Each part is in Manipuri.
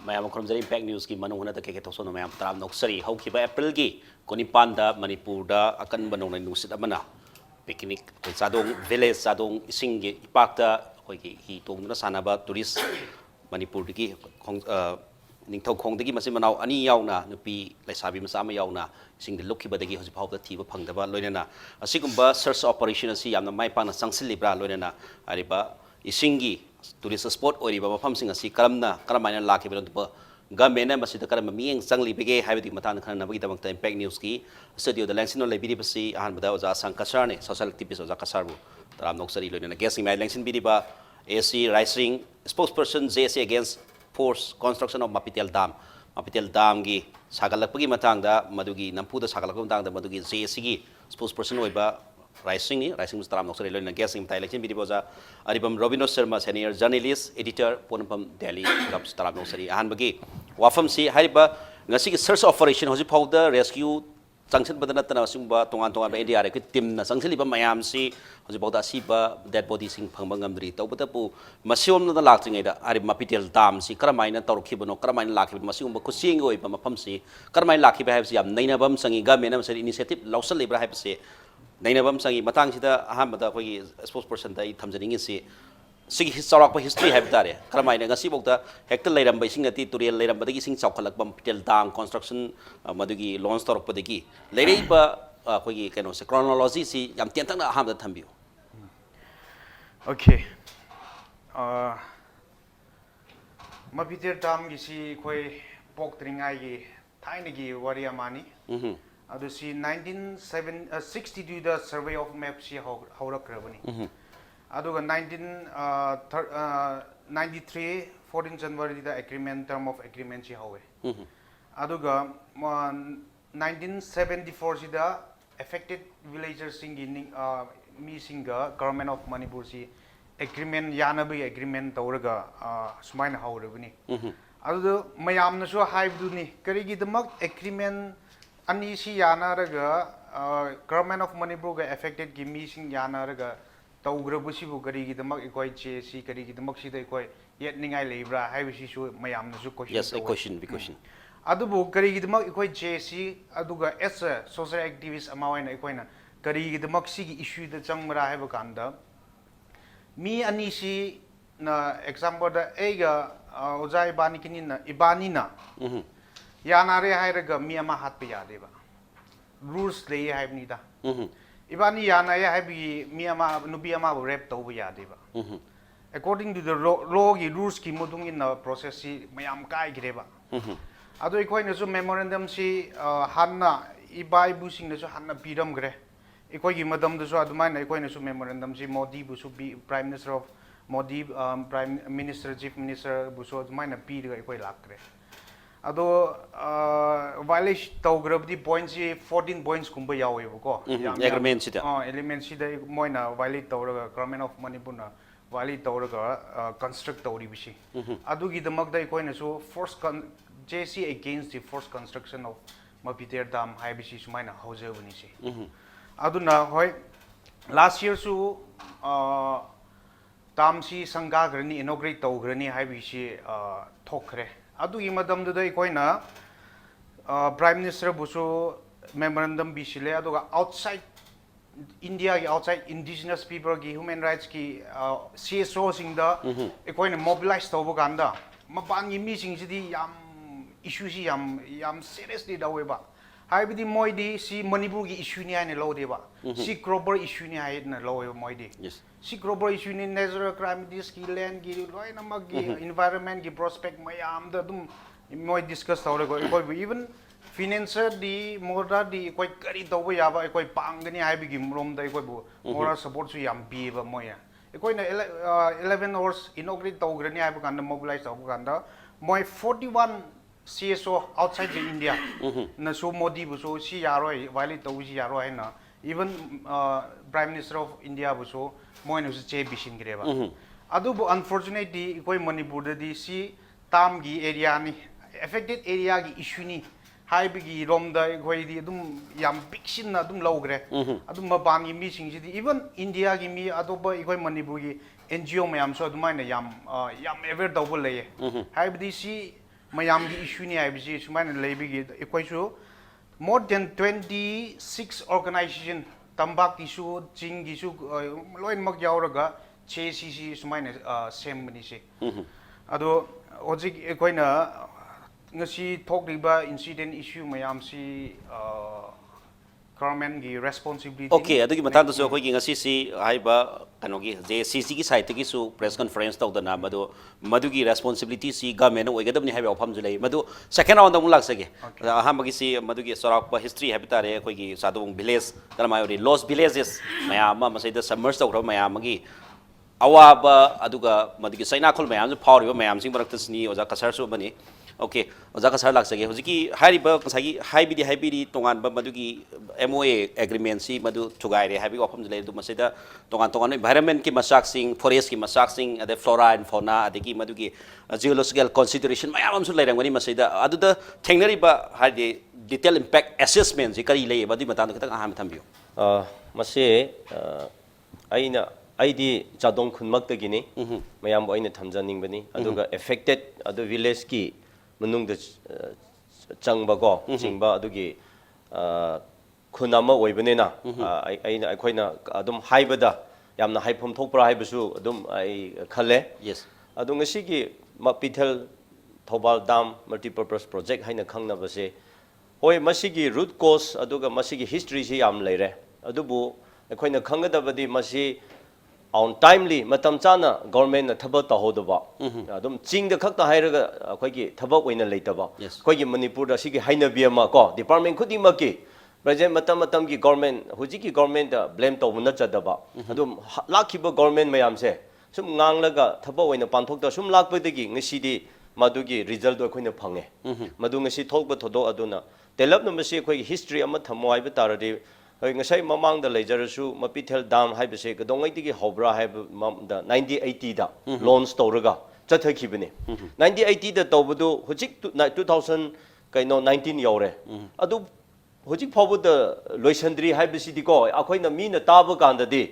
mayam khurumjari impact news ki manung hona ta ke thokson mayam taram noksari haukiba april gi konipan da manipur da akan banong nusit amana picnic chadong village chadong ising gi ipak da khoi gi hi tongna sanaba tourist manipur gi ningthau khong dagi masi manau ani yauna nupi laisabi masa ma yauna sing de lokhiba dagi hoji phawda thiba phangdaba loinana asigumba search operation asi yamna mai pana sangsil libra loinana ariba isingi tourist spot oriba mafam sing asi karamana lakhiba ba gamena masida karam mieng sangli bege haibidi matan khana nabagi tabang impact news ki studio the lensin no lebidi basi ahan bada oja Ashang Kashar ne social activist oja Kashar bu taram noksari loinana guessing my lensin bidi ba AC rising spokesperson JC against force construction of Mapithel Dam. Mapithel Dam gi sagalakpagi matangda madugi nampuda sagalakpagi matangda madugi JC gi spokesperson oiba rising taram noksari loina guessing tai election bidi boja Aribam Robindro sharma senior journalist editor Poknapham Delhi gabs taram noksari ahan bagi wafam si hariba ngasi gi search operation hoji phawda rescue sanction badana tana sumba tongan India re team na sanction liba mayam si hoji phawda si ba dead body sing phangba ngamdri tawbata pu masiom na lakjingai da ari Mapithel Dam si karamaina tawrkhibano karamaina lakhibano masium ba khusing oi ba mafam si karamaina lakhiba haibsi yam nainabam sangi government am sari initiative lausal libra haibsi nainabam sangi matang sida ahamada khoi spokesperson dai thamjaningi si sigi historic history have tare karamaina ngasi bokta hekta leiram bai sing ati turial leiram badagi sing chawkhalak bam Mapithel Dam construction madugi launch torok badagi leirei ba khoi keno se chronology si yam tiantang na ahamda thambiu okay Mapithel Dam gi si khoi poktringai gi thaina gi wari amani adu si 1962 da survey of map si haurak aduga 1993 14 January da agreement term of agreement si hawe aduga 1974 si da affected villagers singing mi singa government of Manipur si agreement yanabi agreement tawraga sumaina hawrebani adu mayam na so haibdu ni karigi damak agreement ani si yanaraga government of Manipur ga affected gi mi sing yanaraga tawgrabusibu karigi damak ikoi che si karigi damak si da ikoi yet ningai lebra haibisi su mayam na su question yes a question adubu karigi damak ikoi che si aduga as a social activist amawaina ikoina karigi damak si gi issue da changmara haiba kanda mi ani si na example da ega ojai bani kinina ibani na yanare hairaga mi ama hatpa yadeba rules lei haibni da ibani yana ya haibi mi ama nubi ama rap tawba yadeba according to the law gi rules ki mudung in the process si mayam kai gireba ado ikoi na su memorandum si hanna ibai bu sing na su hanna piram gre ikoi gi madam da su adumai na ikoi na su memorandum si Modi bu su prime minister of Modi prime minister chief minister bu su adumai na pi ga ikoi lakre ado violation tawgrabdi points 14 points kumba yawe ko agreement sida element sida moina violate tawraga government of Manipur na violate tawraga construct tawri bishi adugi damakda ikoina so force JC against the forced construction of Mapithel Dam haibisi sumaina haujabani si aduna hoi last year su dam si sangga grani inaugurate tawgrani haibisi thokre adugi madam da ikoina prime minister busu memorandum bisile aduga outside India ki outside indigenous people ki human rights ki CSO sing da ikoina mobilize tawba ganda mapan gi mi sing sidi yam issue si yam seriously daweba haibidi moidi si Manipur gi issue ni haine lo deba si global issue ni haine lo moidi si global issue ni natural calamities ki land gi loina mag gi environment gi prospect mayam da dum moi discuss tawre go even financer di mora di koi kari tawba yaba koi pangani haibigi rom da koi bu mora support su yam bi ba moya koi na 11 hours inaugurate tawgrani haiba kanda mobilize tawba kanda moi 41 CSO outside the India na so Modi bu so si yaroi violate taw si yaroi na even prime minister of India bu so moi no che bishin greba adu bu unfortunately koi Manipur di si tam gi area ni affected area gi issue ni haibigi romda koi di dum yam bixin na dum logre adu maban gi mi sing si even India gi mi adoba koi Manipur gi NGO mayam so adumai na yam ever double leye haibidi si mayam gi issue ni IBC sumaina leibigi equation more than 26 organization tambak issue ching issue loin mak yauraga che cc sumaina same ni se ado hojik ekoina ngasi thokriba incident issue mayam si government gi responsibility okay adugi matang so khoi gi ngasi si haiba kanogi je cc gi site gi su press conference taw dana madu gi responsibility si government oigadabni haiba ofam julai madu second round amul laksage ha magi si madu gi sorak pa history habitare khoi gi sadong village kalmayori lost villages mayam ma masai da submerge taw mayam magi awaba aduga madu gi saina khol mayam ju phawriba mayam sing barak tasni oja kasar su bani okay oja kasar laksage hojiki hariba kasagi haibidi tongan ba madu gi MOA agreement si madu thugaire habi ofam jule du masida tongan environment ki masak sing forest ki masak sing ade flora and fauna ade ki madu gi geological consideration mayam am su lairang wani masida adu da thengnari ba hadi detail impact assessment si kari lei ba di matan khitang aham thambiyo mase aidi chadong khunmak tagini mayam boina thamjaning bani aduga affected adu village ki manung da changba ko chingba adugi khunama oibane na aina akoina adum haibada yamna haifum thokpra haibusu adum ai khale yes adu ngasi gi Mapithel thobal dam multipurpose project haina khangna base hoi masigi root cause aduga masigi history si yam leire adubu akoina khangadabadi masi on timely matam chana government na thabak ta hodaba adum ching da khakta hairaga akhoi gi thabak oina leitaba akhoi gi Manipur da sigi haina biama ko department khudi maki present matam gi government huji gi government da blame to na chadaba adum lakhiba government mayam se sum nganglaga thabak oina panthok da sum lakpedagi ngasi di madugi result do khoina phange madu ngasi thokba thodo aduna develop no masi akhoi history ama thamoi ba taradi ngasai mamang da lejarasu Mapithel dam haibase gadongai digi hobra haib da 1980 da launch tawraga chathakibani 1980 da tawbudu hujik 2000 kaino 19 yore adu hujik phabu da loisandri haibasi diko akhoina mina taba kanda di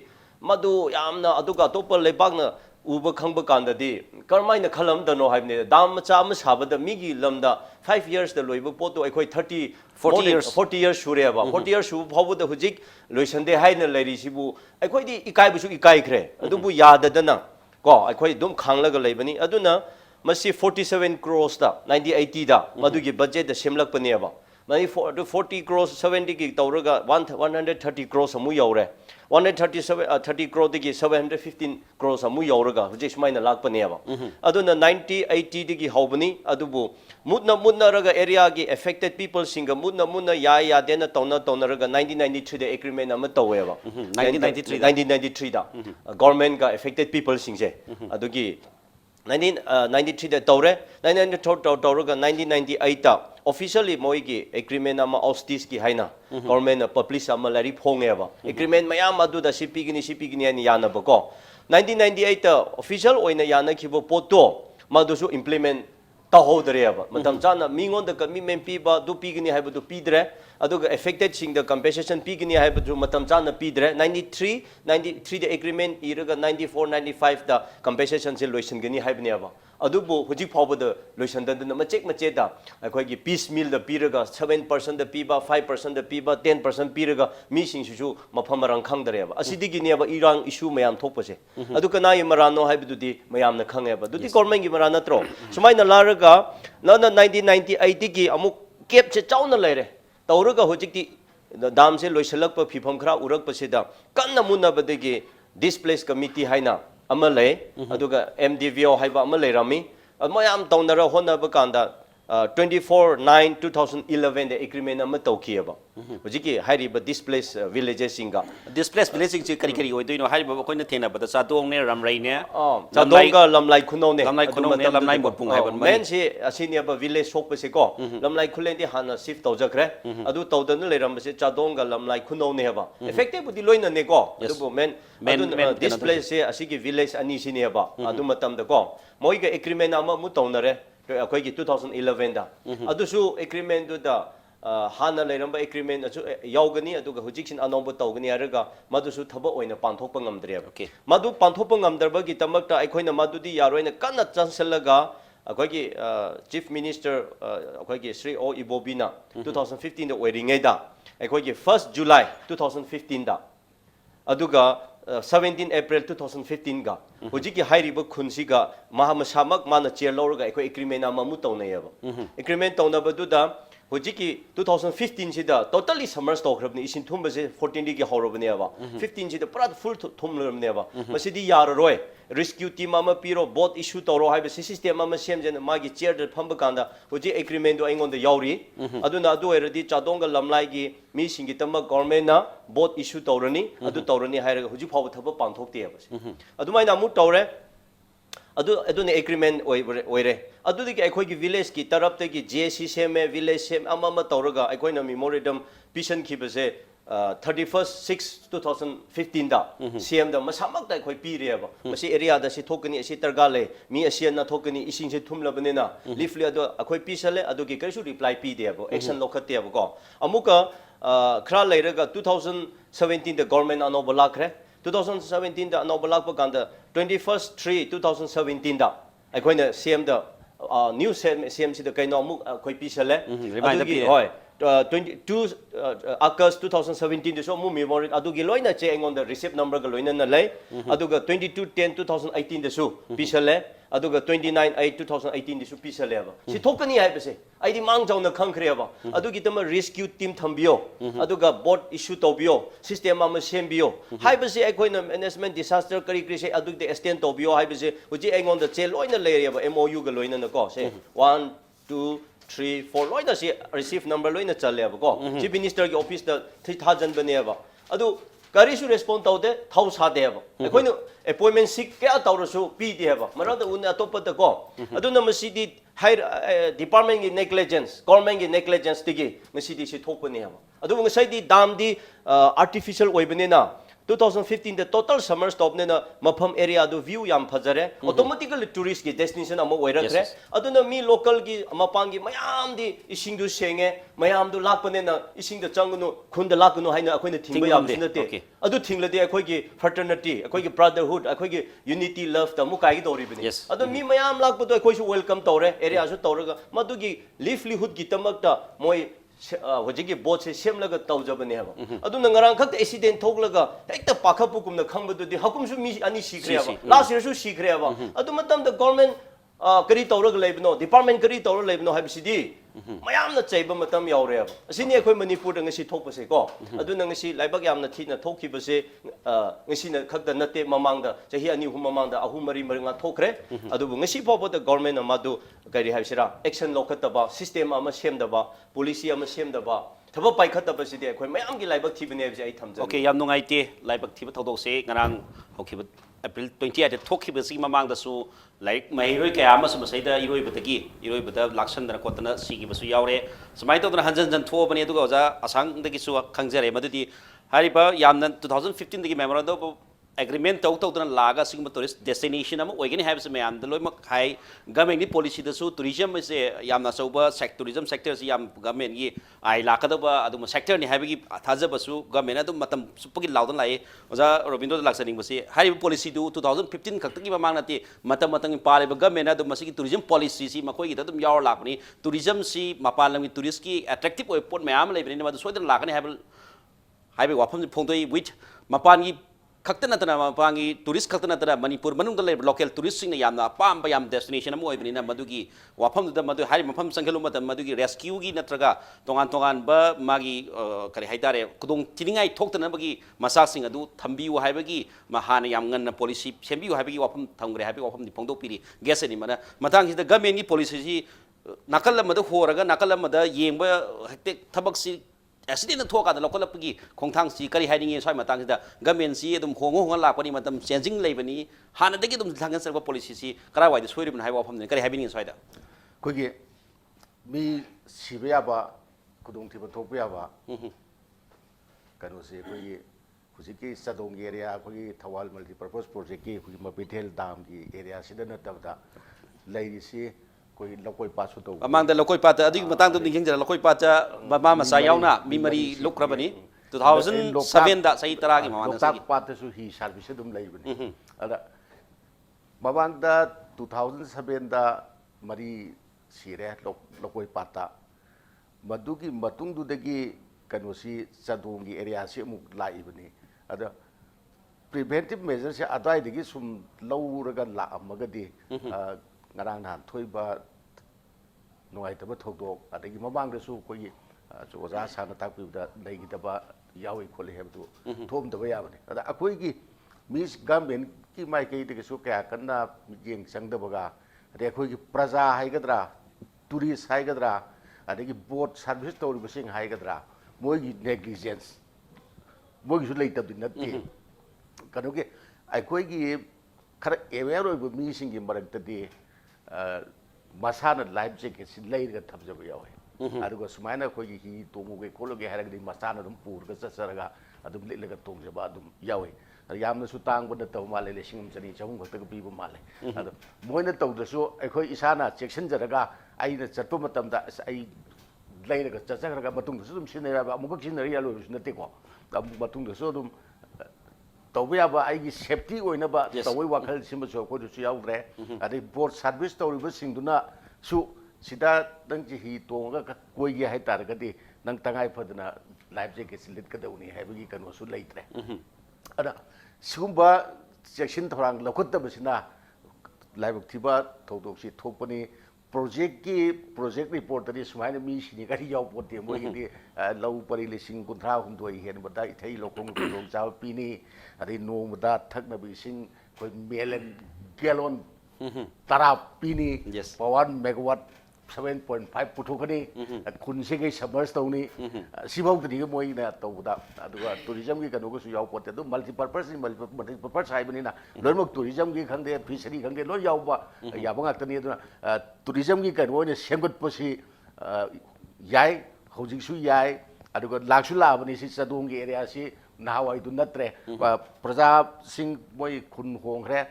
madu yamna aduga topal lebakna uba khangba kanda di karmaina khalam da no haibne dam macha ma sabada migi lamda 5 years da loiba poto akhoi 40 years shure ba 40 years shu phabu da hujik loisande haina lairi sibu akhoi di ikai busu ikai khre adubu yada dana ko akhoi dum khanglaga leibani aduna masi 47 crores da 1980 da madugi budget da semlak pane ba mani 40 crores 70 ki tawraga 130 crores amu yaure 130 crore digi 715 crores amu yauraga hujik sumaina lakpane ba aduna 9080 digi hobani adubu mudna raga area gi affected people singa mudna ya dena tawna raga 1993 de agreement ama tawe ba 1993 da government ga affected people singse adugi 1993 da tawre 1993 tawraga 1998 da officially moigi agreement ama austis ki haina government publish ama lari phonge ba agreement mayam adu da cp gini ani yana ba ko 1998 official oina yana khibo poto madusu implement ta hodre ba matam chana mingon da commitment pi ba du pigini haibu du pidre aduga affected sing the compensation pigini haibu du matam chana pidre 93 the agreement iraga 94 95 da compensation se loisan gani haibne ba adubu hujik phawba da loisan da mache da akhoi gi piece meal da piraga 7% da piba 5% da piba 10% piraga mi sing su mafam rang khang dare ba asidi gi ne ba irang issue mayam thokpase adu kana yi marano haibu di mayam na khange ba dudi government gi marana tro sumaina laraga na 1998 gi amuk cap che chauna leire tawraga hujik di dam se loisalak pa phifam khra urak pasida kanna munna badegi displaced committee haina amalay aduga MDVO haiba amalay rami mayam tawnara hona ba kanda 24/9/2011 the agreement ama tawkhiaba hujiki hariba displaced villages singa displaced villages ji kari oidoino hariba koina thena bata chadong ne ramrai ne chadong ga lamlai khuno ne lamlai motpung haiban men se asini ba village sok pase ko lamlai khulen di hana shift tawjakre adu tawdan leram se chadong ga lamlai khuno ne haba effective budi loina ne ko adu men displaced se asigi village ani sini haba adu matam da ko moi ga agreement ama mu tawnare akhoi gi 2011 da adusu agreement du da hana leiramba agreement asu yaugani aduga hujiksin anombo tawgani araga madusu thaba oina panthokpa ngamdre madu panthokpa ngamdarba gi tamakta aikhoina madudi yaroina kanna chansellaga ꯑꯩꯈꯣꯏꯒꯤ Chief Minister ꯑꯩꯈꯣꯏꯒꯤ Sri O Ibobina 2015 ꯗ ꯑꯣꯏꯔꯤꯉꯩꯗ ꯑꯩꯈꯣꯏꯒꯤ 1st July 2015 ꯗ ꯑꯗꯨꯒ 17 April 2015 गा हुजिकी हाइरिबो खुनसिगा महामसामक माना चेयर लौरगा अखोय एग्रीमेंट अममु तौनयबा एग्रीमेंट तौनबदुदा हुजिकी 2015 सिदा टोटली समर्स तौखरबनि इसिन थुमबसे 14 दिगी हौरबनेबा 15 सिदा पुरा फुल थुमलरबनेबा मसिदी याररोय रेस्क्यू टीम अमा पिरो बोट इशू तौरो हाइबे सिस्टम अमा सेमजेन मागी चेयर द फंब कांदा हुजि एग्रीमेंट दो अइंगोंद यावरी अदुना अदु एरदी चादोंग लमलाइगी मी सिंगी तम गवर्नमेंट ना बोट इशू तौरनी अदु तौरनी हाइरगा हुजि फाव थब पांथोक्तेबसे अदुमाइना अमु तौरे अदुने एग्रीमेंट ओइरे अदुदगी अखोयगी विलेज की तरफ तगी जेसी सेमे विलेज सेम अमम तौरगा अखोयना मेमोरेंडम पिसन खिबसे 31st 6 2015 दा सीएम दा मसामक दा अखोय पीरेबा मसी एरिया दा सि थोकनी असि तरगाले मी असियन थोकनी इसिंग से थुमलबनेना लिफले अदो अखोय पिसले अदुगी करिसु रिप्लाई पीदेबो एक्शन लोखतेबो को अमुका खरा लेरगा 2017 दा गवर्नमेंट अनोबो लाखरे 2017 दा अनोबो लाखबो कांदा 21st 3 2017 दा अखोयना सीएम दा न्यू सीएम सि दा कैनो अमुक अखोय पिसले अदुगी होय 22 August 2017 दसो मु मेमोरी अदुगी लोइना चे एंगोन द रिसिप्ट नंबर ग लोइना न लै अदुगा 22 10 2018 दसो पिसले अदुगा 29 8 2018 दसो पिसलेबा सि थोकनी हाइबसे आइदि मांग जाउना खंखरेबा अदुगी तम रेस्क्यू टीम थंबियो अदुगा बोट इशू तौबियो सिस्टम अमा सेमबियो हाइबसे अखोइना मैनेजमेंट डिसास्टर करी क्रिसे अदुगी एक्सटेंड तौबियो हाइबसे हुजि एंगोन द चे लोइना लेरेबा एमओयू ग लोइना न को से 1 2 3 4 लोइना से रिसीव नंबर लोइना चलेबा को चीफ मिनिस्टर की ऑफिस द 3000 बनेबा अदु करिसु रेस्पोंड तौदे थौ सादेबा अखोइनो अपॉइंटमेंट सिक क्या तौरसु पीदेबा मरद उन अतोपत को अदुना मसिदी हाई डिपार्टमेंट की नेग्लिजेंस गवर्नमेंट की नेग्लिजेंस तिगी मसिदी से थोपनेबा अदु ngसाइदी दाम दी artificial ओइबनेना 2015 the total summer stop ne na mafam area do view yam phajare automatically tourist ki destination amo oirakre aduna mi local ki mapang gi mayam di ising du senge mayam du lakpane na ising da changnu khun da laknu haina akoina thingba yam sinate adu thinglade akoi gi fraternity akoi gi brotherhood akoi gi unity love da mu kai gi dori bini adu mi mayam lakpu do akoi su welcome tore area su toraga madu gi livelihood gi tamak da moi होजिकी बोट से सेमलगा तौजबने हबा अदु नंगरांग खक एक्सीडेंट थोगलगा हेक्ता पाखपुकुमना खंबदुदि हकुमसु मी अनि सिखरे हबा लास्ट ईयर सु सिखरे हबा अदु मतम द गवर्नमेंट करी तौरग लेबनो डिपार्टमेंट करी तौर लेबनो हाबिसिदी मयामना चैबा मतम यावरे हबा असिनि अखोय मणिपुर ngasi थोकपसे को अदु ngasi लाइबक यामना थीना थोखिबसे ngasi न खक्ता नते ममांगदा चही अनि हु ममांगदा अहु मरी मरिंगा थोखरे अदु ngasi फोबो द गवर्नमेंट अमादु करी हाबिसिरा एक्शन लोखतबा सिस्टम अमा सेमदबा पॉलिसी अमा सेमदबा थब पाइखतबसिदि अखोय मयाम की लाइबक थीबने बिसे आई थमज ओके याम नुंगाइते लाइबक थीब थौदोसे ngरang होखिब April 28 थोखिबसि ममांगदसु लाइक महिरोय कया अमस मसैदा इरोइबतगी इरोइबदा लाक्सनदना कोतना सिगिबसु यावरे समाय तोदना हंजन जन थोबने दुगा ओजा असांगदगिसु खंगजरे मदुदि हारिबा यामना 2015 दगी मेमोरेंडम agreement तौदना लागा सिगम टूरिस्ट डेस्टिनेशन अम ओइगनि हाइबस मयाम द लोइमक हाइ गवर्नमेंट नि पॉलिसी दसु टूरिज्म से यामना सौबा टूरिज्म सेक्टर से याम गवर्नमेंट गी आइ लाकदबा अदुम सेक्टर नि हाइबगी थाजबसु गवर्नमेंट अदुम मतम सुपगी लाउदन लाइ ओजा रोबिंद्रो लाक्सनिंग बसे हाइब पॉलिसी दु 2015 खक्तगी ममांग नति मतम मतम पालेब गवर्नमेंट अदुम मसिगी टूरिज्म पॉलिसी सी मखोगी ददुम यावर लाकनी टूरिज्म सी मपालंगी टूरिस्ट की अट्रैक्टिव ओइ पोट मयाम लेबनि मदु सोदन लाकनि हाइब वाफम फोंदोइ विथ मपानगी खक्ता नतना मपांगी टूरिस्ट खक्ता नतना मणिपुर मनुंग द लोकल टूरिस्ट सिंग यामना पाम याम डेस्टिनेशन अम ओइबनिना मदुगी वाफम द मदु हारि मफम संगेलु मतम मदुगी रेस्क्यू गी नत्रगा तोंगान तोंगान ब मागी करि हाइतारे कुदोंग तिनिंगाइ थोक्तनबगी मसा सिंग अदु थंबियु हाइबगी महान याम ngन पॉलिसी सेमबियु हाइबगी वाफम थंगरे हाइबगी वाफम दि फोंदो पिरि गेस नि मना मतंग सिद गवर्नमेंट की पॉलिसी सी नकल मद होरगा नकल मद येंब हेक्टे थबक सी एक्सीडेंट थोका द लोकलपगी खोंथांग सी करी हाइनिंग सोय मतंग द गवर्नमेंट सी अदुम होंगो होंगा लापनी मतम चेंजिंग लेबनी हानदगी अदुम थांगन सरबा पॉलिसी सी करा वाइद सोइरिबन हाइबा फमने करी हाइबिनिंग सोयदा कोगी मी सिबयाबा कुदोंग थिबा थोपयाबा कनो से कोगी हुजिकी चादोंग एरिया कोगी थवाल मल्टीपर्पज प्रोजेक्ट की कोगी मपिथेल दाम की एरिया सिदा नतबदा लैरिसी कोई लकोई पासु तो अमांग द लकोई पात अधिक मतंग तुम निंग जरा लकोई पात ममा मसा यावना मिमरी लुक्रबनी 2007 दा सही तरह की ममान लोकताक पातसु ही सर्विस दुम लैबनी अदा मबांग दा 2007 दा mari sire lokoi pata madugi matung du dagi kanosi chadong gi area si muk lai bani ada preventive measures se adai dagi sum lauraga la amagadi ngarang nan thoiba noi taba thokdok adagi mamang da su koi oja sana takpi da legi daba yawi khole hebdu thom daba yabani ada akoi gi mis government ki mai kai de su kya kanna jeng sang da baga ade akoi gi praja haigadra tourist haigadra adagi boat service to ribasing haigadra moi gi negligence moi gi su lei tab din natti kanu ge akoi gi khara aware oi mi sing gi marak tadi masana life jacket si lei ga thabja ba yawi aduga sumaina khoi gi hi tongu ge khologe haragdi masana dum pur ga chasaraga adum lilaga tongja ba adum yawi yamna su tang bada taw male le singam chani chawung khakta ga bibu male adu moina taw da su akhoi isana section jaraga aina chatpo matam da ai leilaga chacharaga matung da su dum sinera ba amuk sinera ya lo su nate ko matung da su dum tawba ya ba ai gi safety oina ba tawai wakal simba so ko su yaudre adi board service taw riba singduna su sida nang ji hi tonga koi gi hai tar ga di nang tangai phadna life jacket silit ka dawni hai bi kan wasu leitre ada sumba section thorang lokot da basina live thiba thodok si thokpani project report tadi sumaina mi sini ka yaw pote mo gi lau pari lising kunthra humdoi hen bada ithai lokong kong chaw pini adi no muda thakna bi sing koi melon gallon tara pini power megawatt 7.5 puthukani kun sege summers tawni sibau tani moi na tawda aduga tourism gi kanu su yaw pote du multipurpose hai bani na loimok tourism gi khangde fishery khangde lo yaw ba ya banga tani du tourism gi kanu ne semgot posi yai hojik su yai aduga laksu la bani si chadong gi area si nahawai du natre praja sing moi kun hongre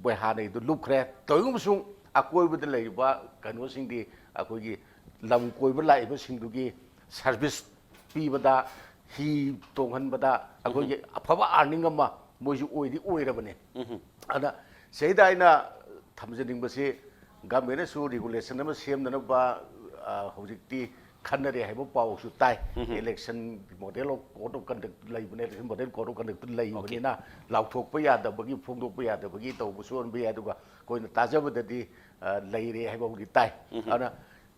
boi hanai du lukre toyum sung akoi bada leiba kanu sing di akoi gi lam koi ba lai ba sing du gi service pi bada hi tonghan bada akoi gi afaba earning ama moi ju oi di oi ra bane ana seida ina thamjading ba se government su regulation ama sem na ba hojik ti khanare haibo pau su tai election model code of conduct lai bane election model code of conduct lai bane na lauthok pa ya da bagi phongdok pa ya da bagi taw bu son ba ya duga koina tajabadadi leire haibo gi tai ana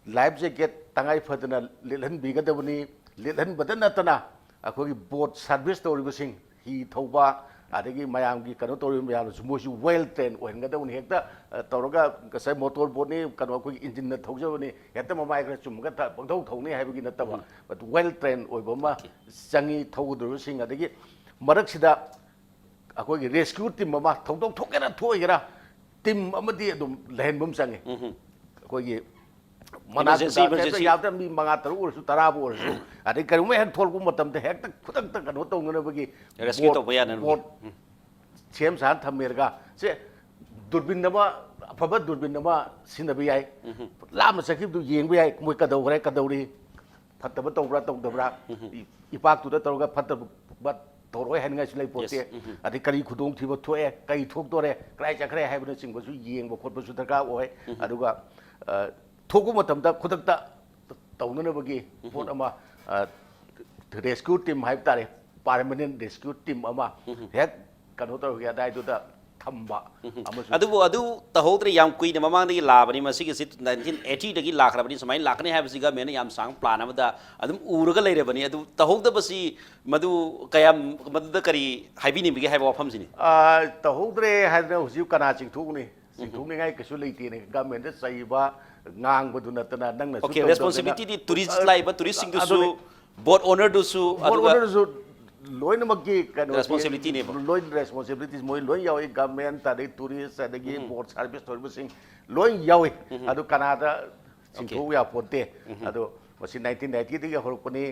life jacket tangai phadana lilhan bigadabani lilhan badana tana akoi boat service to ribasing hi thoba adagi mayam gi kano to mayam su mo su well trained oin ga dawni hekta tawraga kasai motor boat ni kano akoi engine na thojabani hekta mamai ga chum ga pangthau thoni haibagi nataba but well trained oibama changi thogudur sing adagi marak sida akoi gi rescue team mama thongdok thokera thoigera team amadi adum lehenbum changi akoi gi mana yabda mi manga taru ursu tarabu ursu adi karume hek tholku matam te hek khudak ta kano tongna bagi rescue to baya nan chem san thamerga se durbin nama afaba durbin nama sinabi ai lama sakib du yeng bi ai moi kadau gre kadauri phataba tawra tawdabra ipak tu da tawga phataba bat toroi hen ngai silai pote adi kari khudong thiba thoe kai thok tore krai chakre haibna singba su yeng ba khotba su darka oi aduga thoku matamda khudakta tawnana bagi pot ama rescue team haib tare permanent rescue team ama hek kanu tor ga dai du da thamba adu tahodre yam kui na mamang dagi labani masigi sit 1980 dagi lakrabani samai lakne habsiga mena yam sang plan amada adum uraga leirebani adu tahogda basi madu kayam madu kari haibini bigi haiba wafam sini tahodre hadna husi kana chingthukni chingthukni ngai kasu leiti ne government da saiba ngang badu natana nang na okay responsibility di tourist laiba tourist sing du su boat owner du su loin magi kan responsibility ne loin responsibilities moi loin yawi government tadi tourist adagi board service servicing loin yawi adu kanada singthu ya ponte adu masi 1990 digi horpani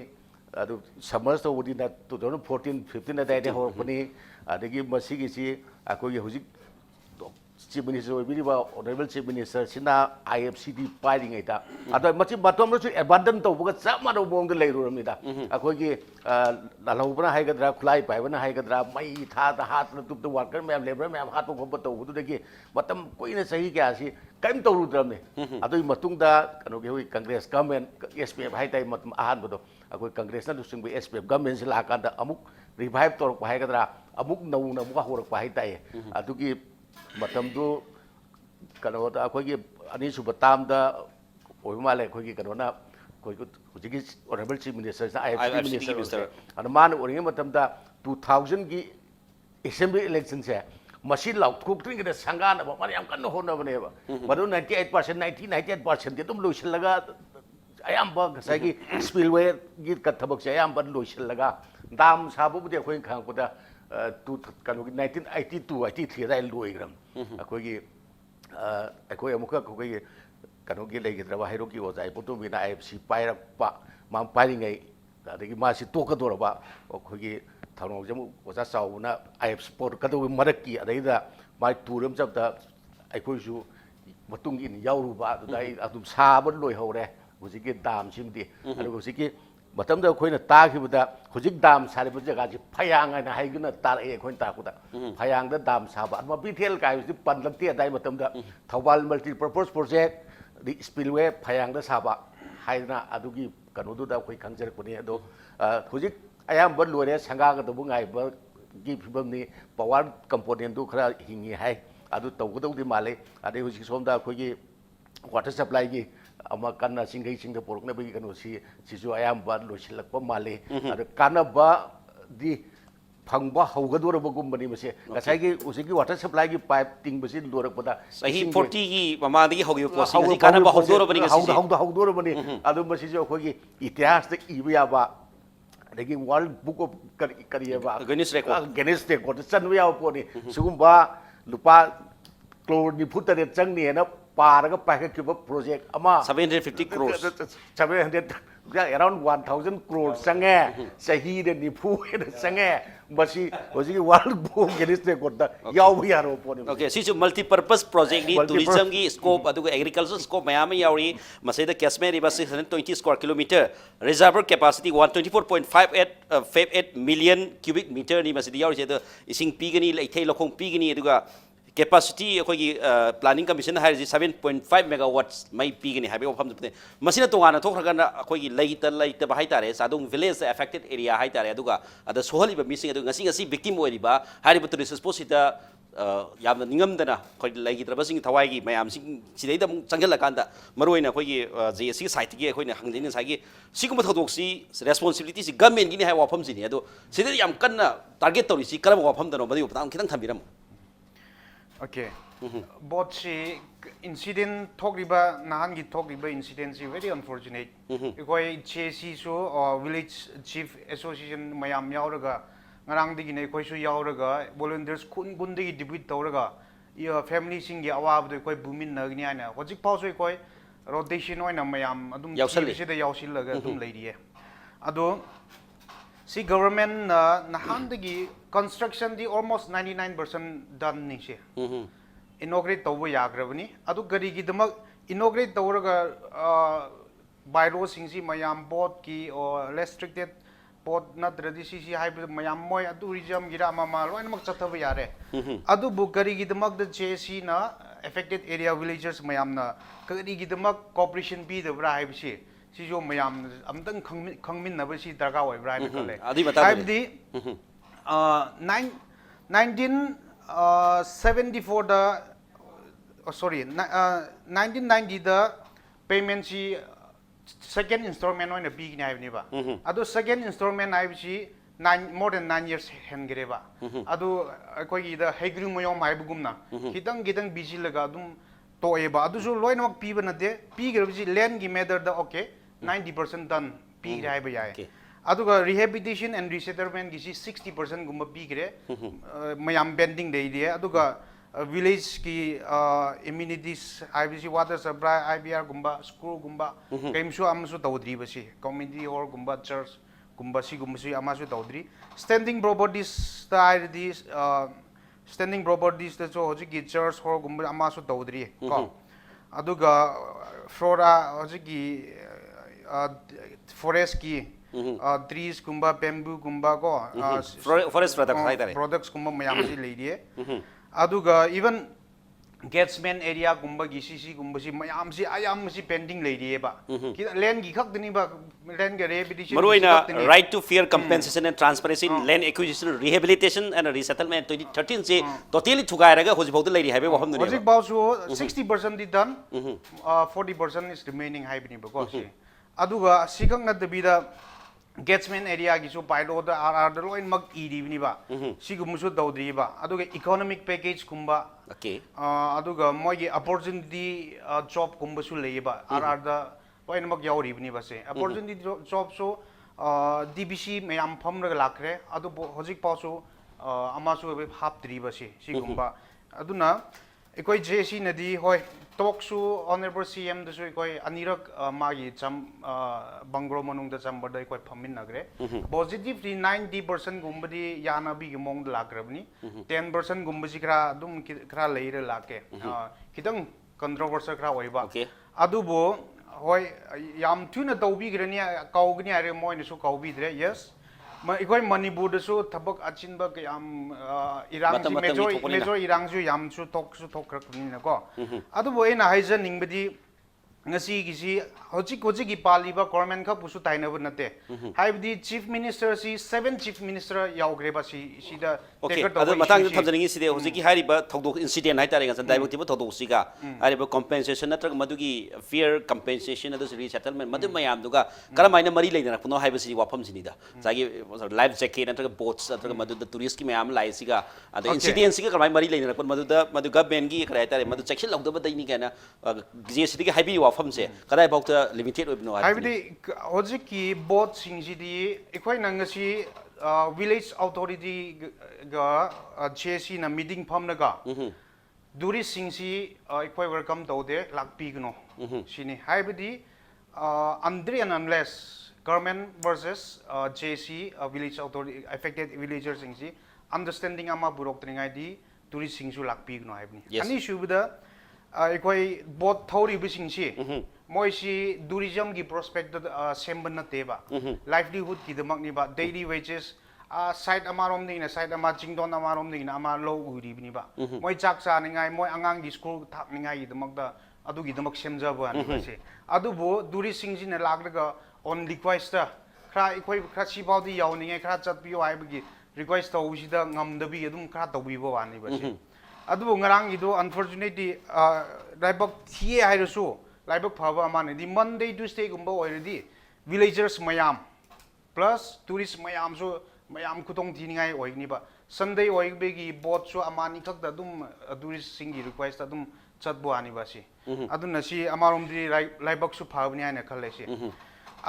adu summers to wudi na 2014 15 na dai horpani adagi masi gi si akoi hujik Chief Minister Honorable Chief Minister Sina IFCD fighting it. Other much bottom abandoned to work some other wong the later Mida. A quickie Lalopana Hagadra, Fly by when Hagadra, my heart to the worker, ma'am, labor, ma'am, heart of Boto to the gate. But Queen Sahigasi came to Rudram. Adu Matunda, Congress government, SPF High Time Ahanbodo. A quick Congress to sing with SPF governments Lakanda Amuk, revived to Hagadra, Amuk no Namaka Pahita. Aduki. Matamdu kanota akogi ani subatamda oimale akogi kanona kojigi honorable chief minister IFC minister anman oringe matamda 2000 gi assembly election se machine lauk thukring ge sangana ba mari am kan hona bane ba madu 98% 98% de tum loislaga ayam ba gasagi spillway gi kathabak se ayam ba loislaga dam sabu de khoi khang ko da 1982 83 rai loigram akoi akoi amuka akoi kanogi legidraba hairoki ozai putu mina IFC pairakpa mam pairingai adagi masi tokadoraba akoi thawno jamu oza sauna IFC sport kadu marakki adaida mai turam chapta akoi su matung in yauruba adai adum saban loi hore hujiki dam simdi adu hujiki matamda akoina takhibada hujik dam saribu jaga ji phayang ana haiguna tar e akoin takuda phayang da dam saba Mapithel kai ji panlakti adai matamda thawal multi purpose project the spillway phayang da saba haina adugi kanodu da koi khangjar kuni ado hujik ayam ban lore sanga ga du ngai ba gi phibam ni power component du khara hingi hai adu tawgudau di male adai hujik somda koi gi water supply gi ama kanna singai singa porok na bagi kanu si sisu ayam ba losilak pa male ada kana ba di phangba haugador ba gumbani mase kasai gi usigi water supply gi pipe ting basi lorak pada sahi 40 gi mama di hogi ko singa kana ba haudor bani gasi haudor bani adu basi jo khogi itihas de ibya ba adagi world book of kariya ba Guinness record chanwa yaw poni sugumba lupa crore ni futa de changni na paraga packet project ama 750 crores 700 around 1000 crores sange sahi de nipu de sange basi hoji world book Guinness record da yaw yaro poni okay sisu multi purpose project ni tourism gi scope adu agriculture scope mayam yauri masida catchment area 620 square kilometer reservoir capacity 124.58 million cubic meter ni masida yauri se ising pigani leithei lokhong pigani aduga capacity akogi planning commission hairi 7.5 megawatts mai pigani haibe ofam de masina tongana thokragana akogi leita ba haitare sadung village affected area haitare aduga ada sohali ba missing adu ngasi victim oiriba hairi butu sport sita yamna ningamdana khoi legi trabasing thawai gi mayam sing sideida mung changgel kanda maroina akogi JSC site gi akoina hangdeni sagi siguma thodok si responsibility si government gi ni hai wafam si ni adu sidai yam kanna target tori si karam wafam dano badi uptam kitang thambiram. Okay. Both she incident talk riba nahangi talk riba incident is very unfortunate. Because CHC so village chief association mayam yauraga ngarang digi ne koi su yauraga volunteers kun digi debut tauraga your family singi awab de koi bumin nagni ana hojik pau so koi rotation oina mayam adum se de yausil laga adum leidi ado see government nahan digi construction di almost 99% done ni se inaugurate tawba yagrabani adu gari gi damak inaugurate tawraga bylaw singsi mayam board ki or restricted board natradi si hybrid mayam moy tourism gira mama loin mak chathaba yare adu bu gari gi damak the JC na affected area villagers mayam na gari gi damak cooperation bi the bra haibsi si jo mayam amtang khangmin na ba si darga oi bra kale adi bata haibdi 1974 the sorry 1990 the payment si second installment on a big naiva ado second installment IBC 9 more than 9 years hengreba ado koi the hegru moyom maibugumna kitang busy laga dum toeba adu so loin mak piba na de pigrabji land gi matter the okay 90% done pig raiba yae aduga rehabilitation and resettlement gi 60% gumba pigre mayam bending de idea aduga village ki amenities IBC water supply IBR gumba school gumba kaimsu amsu tawdri basi community hall gumba church gumba si amasu tawdri standing properties the IDs standing properties da so hoji ki church hall gumba ama su tawdri ko aduga flora hoji ki forest ki trees gumba bamboo gumba ko forest product hai tare products gumba mayam si leidi aduga even Gatsman area gumba gi CC gumba si mayam si ayam si pending leidi ba ki land gi khak dini ba land ga rehabilitation maroina right to fair compensation and transparency in land acquisition rehabilitation and resettlement 2013 se totally thugai raga hoji bauda leidi haibe waham duni hoji bau su 60% di done 40% is remaining haibini ba ko si aduga sikang na dabida Gatsman area gi su pailo da RR da loin mag iribni ba sigum su daudri ba aduga economic package kumba okay aduga mogi opportunity job kumba su lei ba RR da loin mag yauribni ba se opportunity job so DBC mayam pham ra lakre adu hojik pa su ama su hap tri ba se sigumba aduna ekoi JC nadi hoi talk su honorable CM da su ekoi anirak magi cham bangro manung da cham bada ekoi phamin nagre positively 90% gumbadi yana bi mong da lakrabni 10% gumbasi kra dum kra leira lake kitang controversial kra oiba adubo hoi yam thuna tawbi grani kaugni are moine su kaubi dre yes ekoi Manipur da su thabak achinba ke yam irang ji major irang ju yam su thok rakni na ko adu bo ena haizen ningbadi ngasi gi si hoji gi paliba government kha pusu tainab nate haibdi chief minister si 7 chief minister yaugre ba si da okay adu matang thamjani si de hoji gi hari ba thokdok incident hai tare ga san daibok tiba thokdok si ga ari ba compensation natrag madugi fair compensation adu resettlement madu mayam duga karamaina mari leina puno haiba si wafam sini da jagi life jacket natrag boats natrag madu da tourist ki mayam lai si ga adu incident si ga karamai mari leina pun madu government gi krai tare madu section logda ba dai ni kana GST gi haibi wafam se kadai bauta limited oibno haibdi hoji ki boat singji di ekoi nangasi village authority ga JC na meeting pham na ga duri singsi ekoi welcome taude lakpi gno sini haibdi unless government versus JC village authority affected villagers singsi understanding ama burok tringai di duri singsu lakpi gno haibni ani shubida ekoi boat thori bisingsi moisi tourism gi prospect semban na teba livelihood ki demak ni ba daily wages side amarom ni na side ama jingdon amarom ni na ama low uri ni ba moi chak cha ningai moi angang gi school thak ningai gi demak da adu gi demak semja ba ni se adu bo duri singji na lagdaga on request ta kra ekoi kra si baw di yaw ningai kra chat pi wai gi request taw si da ngam da bi adum kra taw bi bo wa ni ba se adu ngarang gi do unfortunately daibak thie hai ru laibak phaba amane di Monday Tuesday gumba already villagers mayam plus tourist mayam so mayam kutong thiningai oigni ba Sunday oigbe gi boat so amani khak da dum tourist singi request adum chatbo ani ba si aduna si amarom di laibak su phabni ana khale si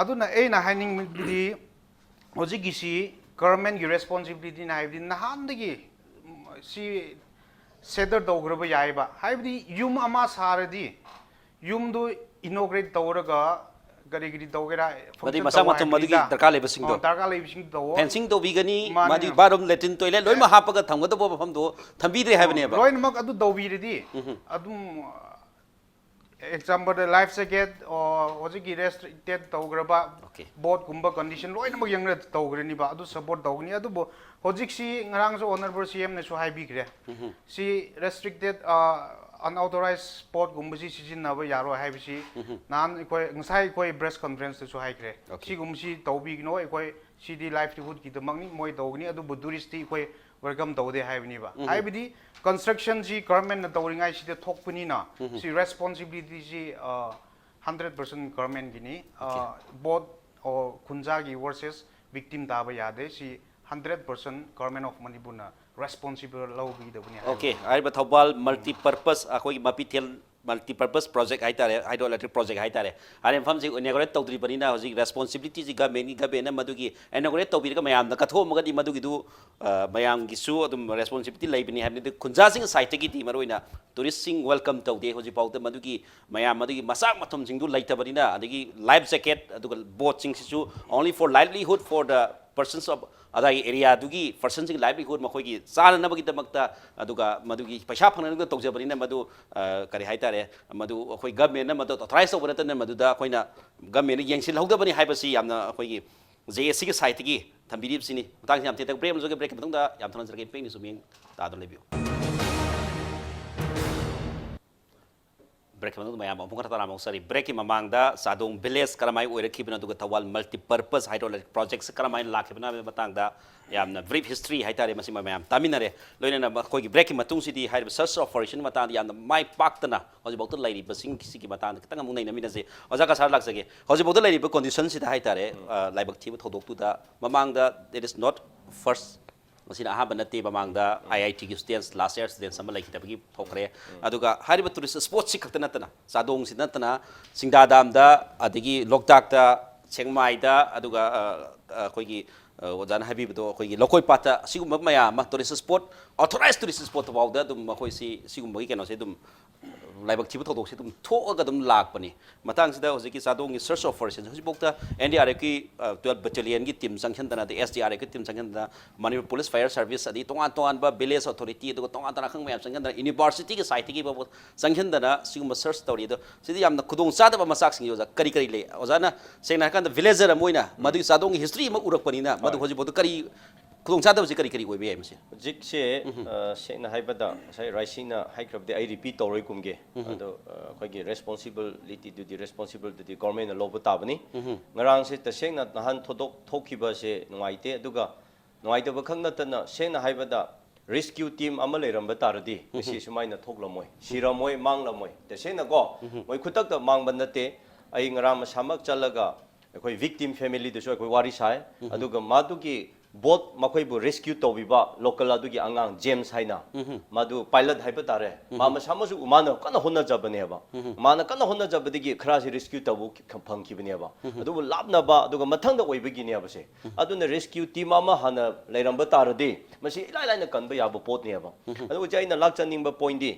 aduna e na haining di hoji gi si government gi responsibility na haibdi nahan dagi si settle dograba yai ba haibdi yum ama saradi yum do inaugurate tawraga gari tawgera madi masa matum madugi darka leba sing do fencing do bigani madi barum latin toilet loi ma hapaga thamga do bofam do thambi dre habne ba loi mak adu dawbi redi adum example the life jacket or hoji gi restricted tawgraba boat gumba condition loi mak yang tawgrani ba adu support tawgni adu bo hojik si ngarang so honorable CM ne so hai bi gre si restricted unauthorized sport gumsi sijin na ba yaro hai bisi nan ekoi ngasai ekoi press conference so hai kre si gumsi tawbi no ekoi cd livelihood ki damangni moi tawgni adu budurist ekoi welcome tawde hai bini ba hai bidi construction ji government na tawringai si de thokpuni na si responsibility ji 100% government gini both or khunja gi versus victim ta ba yade si 100% government of Manipur na responsible low bi da buni okay ariba thobal multi purpose akoi Mapithel multi purpose project hai tare hydroelectric project hai tare are pham ji inaugurate tawdri bani na hoji responsibility ji government ni government madugi inaugurate tawbi ga mayam da kathom ga di madugi du mayam gi su adum responsibility laibini habni de khunja sing site gi di maroina tourist sing welcome tawde hoji pawta madugi mayam madugi masak mathum sing du laita bani na adigi life jacket aduga boat sing su only for livelihood for the persons of adai area dugi persons in livelihood makhoi sana nabagi damakta aduga madugi paisa phangna nang tawjabani na madu kari haitare madu akhoi government na madu authorize tawbana tan madu da akhoina government yengsil hogdabani haibasi yamna akhoi JSC ki site gi thambirib sini matang yam tetak brem joge break matang da yam thonan jarge peng ni suming ta do lebiu break matang mayam amung kata ramong sari break ki mamang da sadong village karamai oirakibna duga tawal multi purpose hydroelectric projects karamai lakibna matang da yamna brief history haitare masi mayam taminare loina khoi gi break ki matung sidi haib search operation matang yamna mai paktana hoji bauta lairi basing kisi ki matang kitang amung nei namina je oja ka sar laksage hoji bauta lairi condition sida haitare laibak thiba thodok tu da mamang da it is not first masina aha banati mamang da IIT ki students last year students sama lai kitabagi thokre aduga hariba tourist sport si khakta natana sadong si natana singda dam da adigi loktak da chengmai da aduga khoi gi ojana habibdo khoi gi lokoi pata sigum maya ma tourist sport authorized tourist sport bawda dum khoi si sigum bagi keno se dum laibak thibu thodok se dum thoga dum lakpani matang sida hojiki sadong search operation hoji bokta NDRF ki 12 battalion ki team sanction dana de SDRF ki team sanction dana Manipur police fire service adi tongan tongan ba village authority do tongan tana khang mayam sanction dana university ki site ki ba sanction dana sigum search tawri do sidi yamna khudong sada ba masak sing yoja kari kari le ojana sengna kan villager amoina madu sadong history ma urakpani na madu hoji bodu kari khudong sada ba kari kari oi be mase jik se sengna haibada sai raisina haikrab de I repeat toroi kumge ado khoi gi responsibility to the responsible to the government na lobu tabani ngarang se tasengna nahan thodok thokiba se nungaite aduga nungaite ba khangna tana sengna haibada rescue team ama leiramba taradi misi sumaina thoklamoi siramoi manglamoi tasengna go moi khutak da mangban nate ai ngarama samak chalaga khoi victim family de so khoi wari sai aduga madugi both makoibu rescue tobiba local adugi angang James haina madu pilot haiba tare mama samasu umana kana honna jabane ba mana kana honna jabadigi khrasi rescue tabu phangki bane ba adu labna ba aduga mathang da oibagi ne ba se aduna rescue team ama hana leiramba taradi masi ilai laina kanba yaba pot ne ba adu jaina lakchaning ba point di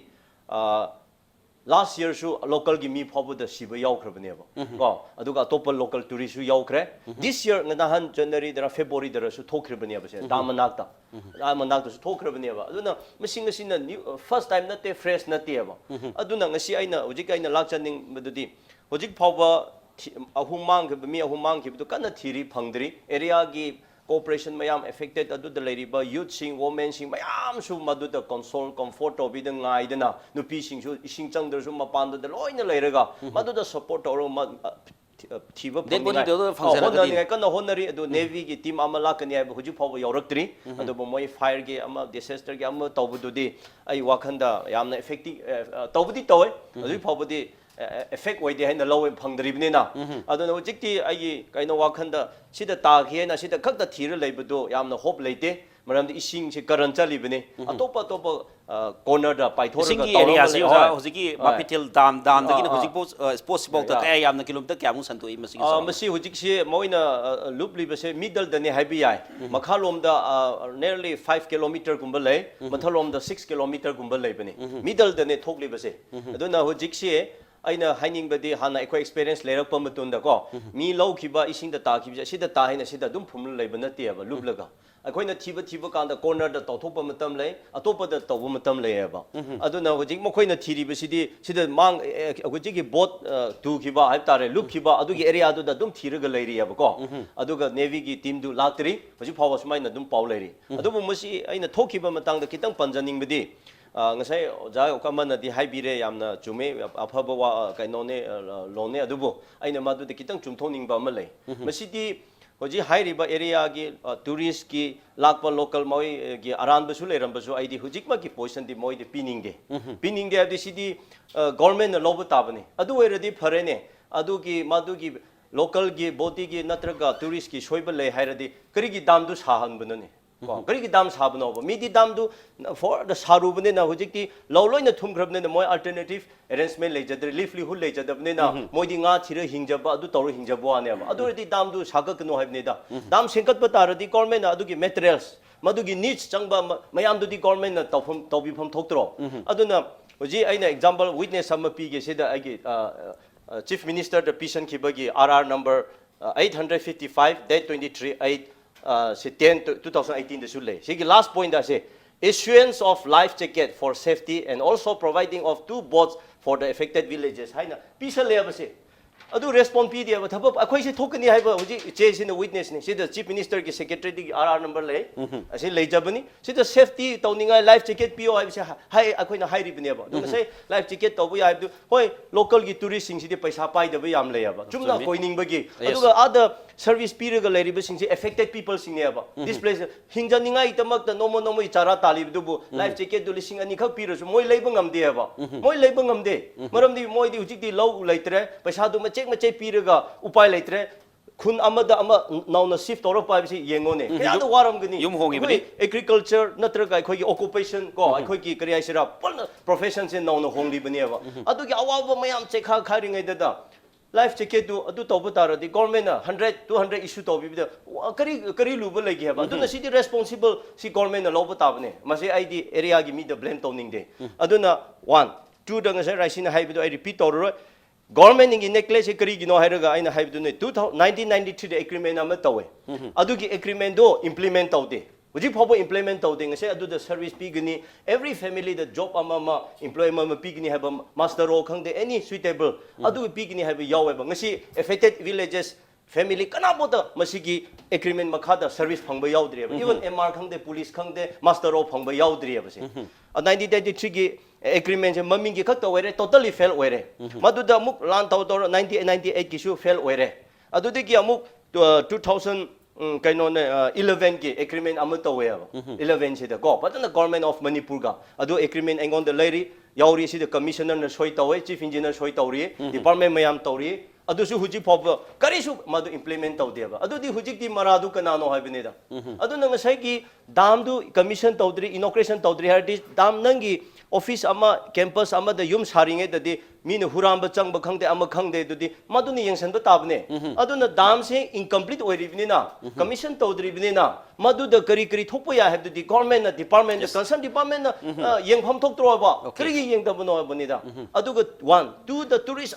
last year su local gi mi phobu da siba yaukhrabane ba ko aduga top local tourist su yaukre this year ngadahan January dara February dara su thokhrabane ba se damanakta su thokhrabane ba aduna mising asina first time nate fresh nate ba aduna ngasi aina hojik aina lakchaning madudi hojik phoba ahumang mi ahumang ki du kana thiri phangdri area gi cooperation mayam affected adu the leriba youth sing women sing mayam su madu the console comfort obi the ngai dana nupi sing su ising chang der su mapan da loina leiraga madu the support or thiba phangni kana honari adu navy gi team amala kani ai huju phaw yauraktri adu moi fire gi ama disaster gi ama tawbudu di ai wakhanda yamna effective tawbudi tawai adu phawbudi effect oide haina low phangdribne na aduna hojikti ai kaino wakhanda sida ta khiena sida khakta thira leibdo yamna hope leite maram ising se karan chalibne atopa topa corner da paithor ga area se hojiki Mapithel dam da kin hojikpo possible ta kaya yamna kilometer kya mu santoi masi masi hojik se moina loop liba se middle da ne haibi ai makhalom da nearly 5 km gumba lei mathalom da 6 km gumba leibne middle da ne thok liba se aduna hojik se aina haining badi hana ekoi experience lerak pa matunda ko mi low khiba ising da ta khiba sida ta haina sida dum phum leiba na te ba lublaga akoina thiba kan da corner da tawthop matam lei atopa da taw matam lei ba aduna hojik mokoina thiri ba sidi sida mang hojiki bot tu khiba haib tare lup khiba adugi area adu da dum thiraga leiri ba ko aduga navy gi team du laktri hojik phawa sumaina dum paw leiri adubu musi aina thokhiba matang da kitang panjaning badi ngasai ja kamana di haibire yamna chume afaba wa kainone lone adubu aina madu de kitang chumthoning ba malai masidi hoji hairiba area gi tourist ki lakpa local moi gi aran basu leram basu aidi hujikma ki position di moi de piningge adi sidi government na lobu tabane adu eradi pharene adu gi madu gi local gi boti gi natraga tourist ki soiba le hairadi kari gi dam du sahan banane kari ki dam sabno ba midi dam du for the sarubne na hojikti lawloina thumgrabne na moi alternative arrangement lejadre livelihood lejadabne na moi di nga thira hingjaba adu tawro hingjabo ane ba adu di dam du sagakno haibne da dam sengkat patara di government na adu gi materials madugi needs changba mayam du di government na tawbifam thoktro aduna hoji aina example witness sama pi ge seda agi chief minister the pisan khibagi RR number 855 date 23/8 10 2018 da su le sigi last point da se issuance of life jacket for safety and also providing of 2 boats for the affected villages haina pisa le ba se adu respond pi dia ba thap akhoi se thokani hai ba huji che sin the witness ni si the chief minister ki secretary di RR number le ase lei jabani si the safety tawninga life jacket pio hai se hai akhoi na hai ri bne ba du sai life jacket tawu ya du hoi local gi tourist sing si di paisa pai da ba yam le ba chumna koining ba gi adu other service period ga lei ri ba sing si affected people sing ne ba this place hingjaninga itamak da nomo nomo ichara talib du bu life jacket du lising ani khak pi ro su moi leiba ngam de ba moi leiba ngam de maram di moi di hujik di low leitre paisa du macei piraga upai leitre khun amada ama nauna shift toro pai si yengone kaya da waram gani yum hongi bani agriculture natraga khoi gi occupation ko khoi gi kari aisira pon profession se nauna hongli bani ba adu gi awa mayam che kha kha ringai da life jacket du adu toba tar di government 100 200 issue to bi da kari lu ba lagi ba adu na si responsible si government na lo ba ta bane ma se id area gi mi da blame toning de adu na 1 2 da nga se raisina hai bi do I repeat to government in necklace kari gino hairaga aina haibu ne 1993 the agreement ama tawe adugi agreement do implement tawde uji phobo implement tawde ngase adu the service pigni every family the job ama employment ma pigni haba master ro khangde any suitable adu pigni haba yawe ba ngasi affected villages family kana boda masigi agreement makhada service phangba yaudre even MR khangde police khangde master ro phangba yaudre ba se 1993 gi agreement maming gi khakta were totally fail were maduda amuk lan taw 1998 ki su fail were adudi gi amuk 2000 kaino ne 11 ki agreement amu taw we 11 se da go but the government of Manipur ga adu agreement engon the lady yauri si the commissioner na soi taw chief engineer soi tawri department mayam tawri adu su huji phob kari su madu implement taw deba adu di huji di maradu kanano haibine da adu nang sai ki dam du commission tawdri inauguration tawdri har di dam nangi office ama campus ama da yum saringe da di mine huram ba chang ba khangde ama khangde du di madu ni yengsan ba tabne adu na dam se incomplete oiribni na commission tawdri bni na madu da kari kari thokpa ya have the government na department the concerned department na yengpham thok tro ba kari gi yeng da bno bni da adu ga 1 2 the tourist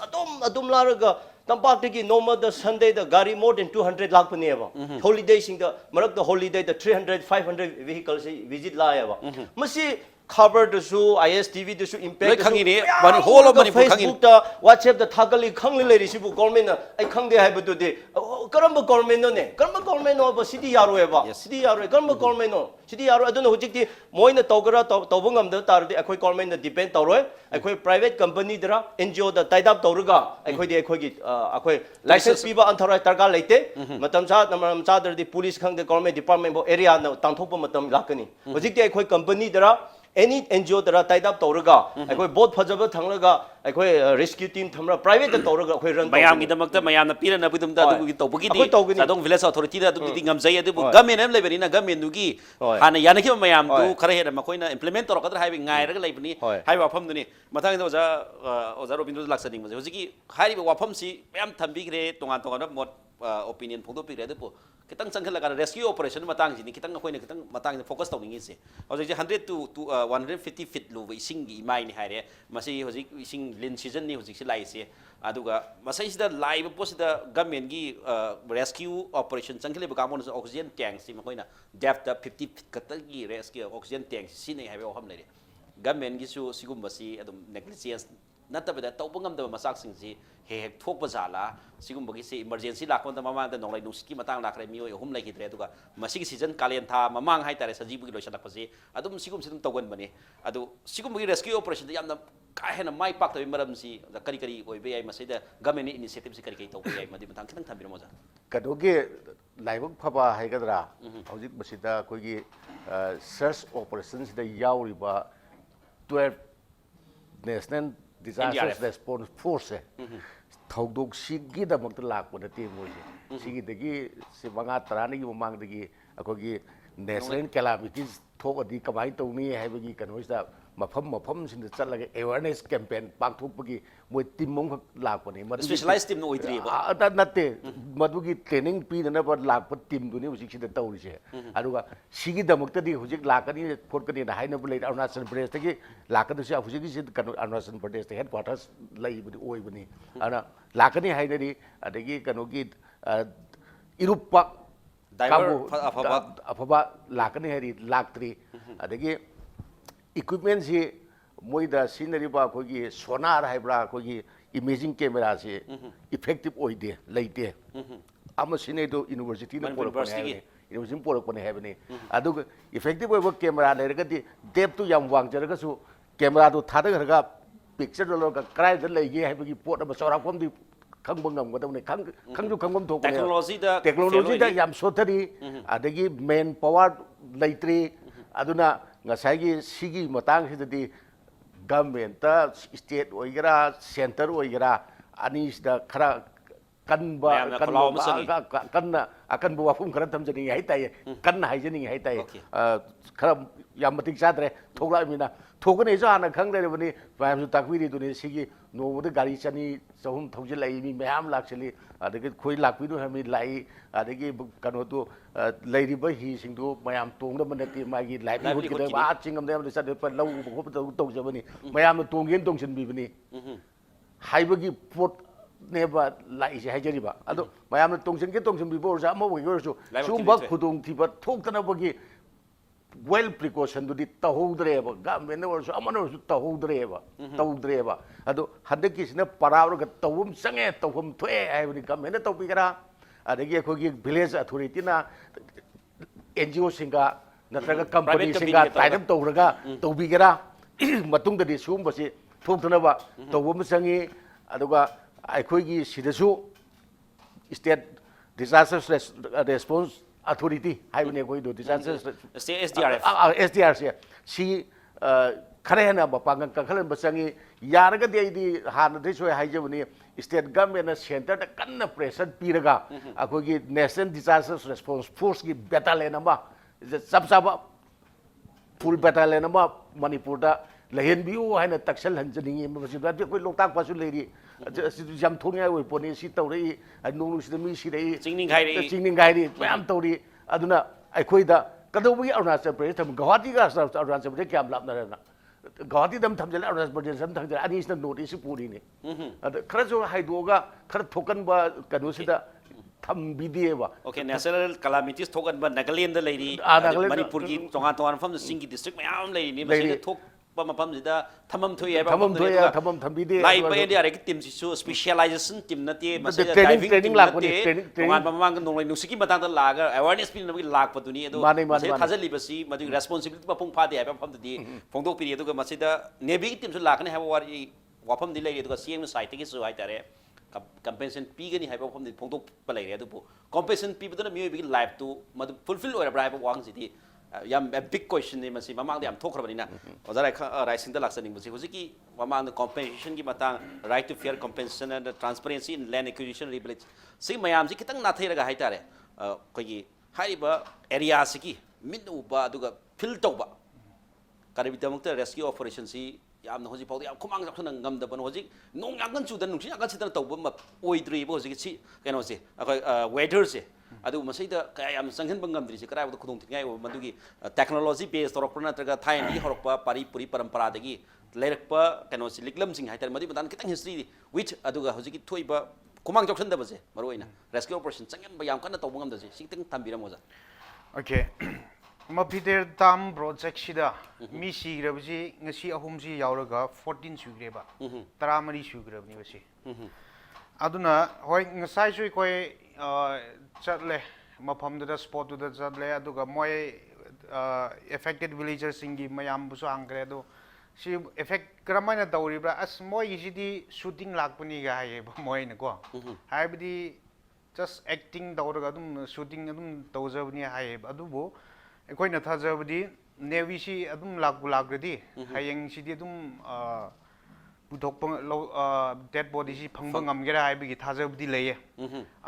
adum laraga tampaki normal the Sunday the gari more than 200 lakh pani ba holiday sing the marak the holiday the 300 500 vehicles visit la ba masi cover the su ISTV the su impact khang ni bani whole of Manipur khang Facebook the WhatsApp the thagali khang le ri sibu government ai khang de hai bu de karamba government no ne karamba government no ba city yaro ba city yaro karamba government no city yaro adun hojik ti moina tawgara tawbungam da tar de akhoi government na depend tawroi akhoi private company dra NGO da tied up tawruga akhoi de akhoi gi akhoi license piba anthora targa leite matam cha namam cha dar di police khang de government department bo area na tangthokpa matam lakani hojik ti akhoi company dra any NGO dara tied up tawraga akhoi both phajaba thanglaga akhoi rescue team thamra private da tawraga akhoi run mayam gi damak ta mayam na pira na bidum da du gi tawbugi di sadong village authority da du di ngamjai adu government em lebeni na government du gi hana yana ki mayam du khara he ma koina implement tor kadra hai ngai raga lebeni hai wafam du ni mathang da oza Robindro laksaning ma hoji gi hai wafam si mayam thambi gre tongan tongan mod opinion phongdo pi re adu kitang changkhal laga rescue operation matang ji ni kitang akhoi kitang matang focus tawning ise hoji 100 to 150 feet lu ising gi mai ni haire masi hoji ising lin season ni hoji si lai se aduga masai sida live post da government gi rescue operation changkhale ba kamon oxygen tank si makoina depth 50 feet kata gi rescue oxygen tank si nei haibe oham lere government gi su sigum basi adum negligence natabada tawbangam da masak sing si he thok bazala sigum bagi se emergency lakon da mama da nonglai nuski matang lakre mioi hum lai hidre aduga masigi season kalen tha mamang hai tare saji bugi loisalak pase adum sigum sidum tawgan bani adu sigum bagi rescue operation da yamna ka hena mai pak tabi maram si da kari kari oi be ai masai da government initiative si kari kai tawbe ai madi matang kitang thambir moja kadoge laibak phaba haigadra hojik basida koigi search operations da yauriba 12 national disaster response force thogdok sigi da mak lak pon te mo sigi dagi se banga tarani mamang dagi akogi national calamities thok adi kamai tawni haibagi kanoista mafam sin da chatlaga awareness campaign pangthokpagi moi team mong lak pon ma specialized team no oitri ba ata natte madugi training pi na ba lak pa team du ni hujik sida tawri se aduga sigi da mak di hujik lakani forkani na haina bulai Arunachal Pradesh tagi lakadu se hujik sid kanu Arunachal Pradesh headquarters lai budi oi bani ana lakani haina ri adagi kanogi irupa afaba lakani hari laktri adagi equipment si moida scenery ba kogi sonar haibra kogi imaging camera si effective oide leite ama sine do university na polo university polo pone habani adu effective oiba camera leragadi depth to yam wang jaraga su camera do thada ga picture do ga krai da leige haibagi pot ba sora kom di khangba ngam ga tawne khangju khangom thok technology da yam sothari adagi main power leitri aduna ngasai sigi matang sidadi government ta state oigara center oigara anisda khara kanba kanna akan bu wafum khara thamjani hai tai kanna haijani hai tai khara yam matik sadre thokla mina thokane jo ana khangre bani bayam su takwi duni sigi no de gari chani sahum thojil lai mi mayam laksali adagi khoi lakwi du hami lai adagi kano tu lairi ba hi singdu mayam tong da manati magi lai bi hut kida ba chingam de sa de pa lau bu ko to jabani mayam tong gen tong sin bi bani haibagi pot neba lai se hajari ba ado mayam tong sin bi bo sa mo wi so sum ba khudung thi ba thok tana bagi well precaution do di tahodre ba government or so amano so tahodre ba ado hadaki sina parawr ga tawum sange tawum thoe ai ni government to bigara adagi khogi village authority na NGO singa natraga company singa taidam tawraga to bigara matung da di sum ba si thokthana ba tawum sangi aduga aikhogi sidasu state disaster response authority haibne koi do disaster SDRF si kharena ba pangang kakhalan basangi yaraga de han de soi haijabni state government center da kanna pressure piraga akogi national disaster response force ki battalion ama sab full battalion ama manipur da lahen biu haina taksal hanjani masi da koi loktak pasu leri jam thongai oi poni si tawrei nong si mi si dei chingning gai mayam tawri aduna aikhoi da kadobi arunachal pradesh tham guwahati ga arunachal pradesh kyam lapna na guwahati dam thamjal arunachal pradesh sam thamjal ani sna notice puri ne ad khara jo haidoga khara thokan ba kanu sida thambidi ba okay national calamities thokan ba nagaland da leiri manipur gi tongan fam sing gi district mayam leiri ni masida thok mapam sida thamam thoi hai ba thamam thambide lai ba india re team si so specialization team na te masida diving training lakpani tongan mamang nonglai nusiki matang da laga awareness pin na lakpa duni edo masida thajali basi madu responsibility ba pung phade hai ba pham di phongdok piri edo masida navy team so lakani hai ba wari wafam di leiri edo cm site ki so hai tare compensation pigani hai ba pham di phongdok pa leiri edo bu compensation pi badana mi bi life to madu fulfill ora bra ba wang sidi yam a big question ni masi mamang yam thokhrabani na ozara rising the laksani musi hojiki mamang the compensation gi matang right to fair compensation and transparency in land acquisition rebate si mayam si kitang na thairaga haitare kogi haiba area siki min uba aduga fill tawba karibidamukta rescue operation si yam na hoji pawdi yam khumang jakhna ngam da ban hoji nong yagan chudan nungsi yagan sidan tawba ma oidri bo hoji si keno si akoi weather se adu masida kaya yam sanghen bangam dri se kara bu khudong thingai madugi technology based torokpa natraga thai ni horokpa pari puri parampara dagi lerakpa keno si liklam sing haitar madi badan kitang history which aduga hojiki thoiba khumang jakhsan da base maroina rescue operation changem ba yam kana tawba ngam da se singteng tambiram moja okay Mapithel dam project sida mi sigrabji ngasi ahum si yauraga 14 sugreba 13 sugrabni basi aduna hoi ngasai sui koi chatle mafam da spot da chatle aduga moi affected villagers singi mayam busu angre do si effect kramana tawribra as moi isidi shooting lakpani ga haye moi na ko haibdi just acting tawraga dum shooting dum tawjabni haye adubu ꯑꯩꯈꯣꯏꯅ ꯊꯥꯖꯕꯗꯤ ꯅꯦꯚꯤꯁꯤ ꯑꯗꯨꯝ ꯂꯥꯛꯈ꯭ꯔꯗꯤ ꯍꯌꯦꯡꯁꯤꯗꯤ ꯑꯗꯨꯝ ꯄꯨꯊꯣꯛꯄ ꯗꯦꯗ ꯕꯣꯗꯤꯁꯤ ꯐꯪꯕ ꯉꯝꯒꯦꯔꯥ ꯍꯥꯏꯕꯒꯤ ꯊꯥꯖꯕꯗꯤ ꯂꯩꯌꯦ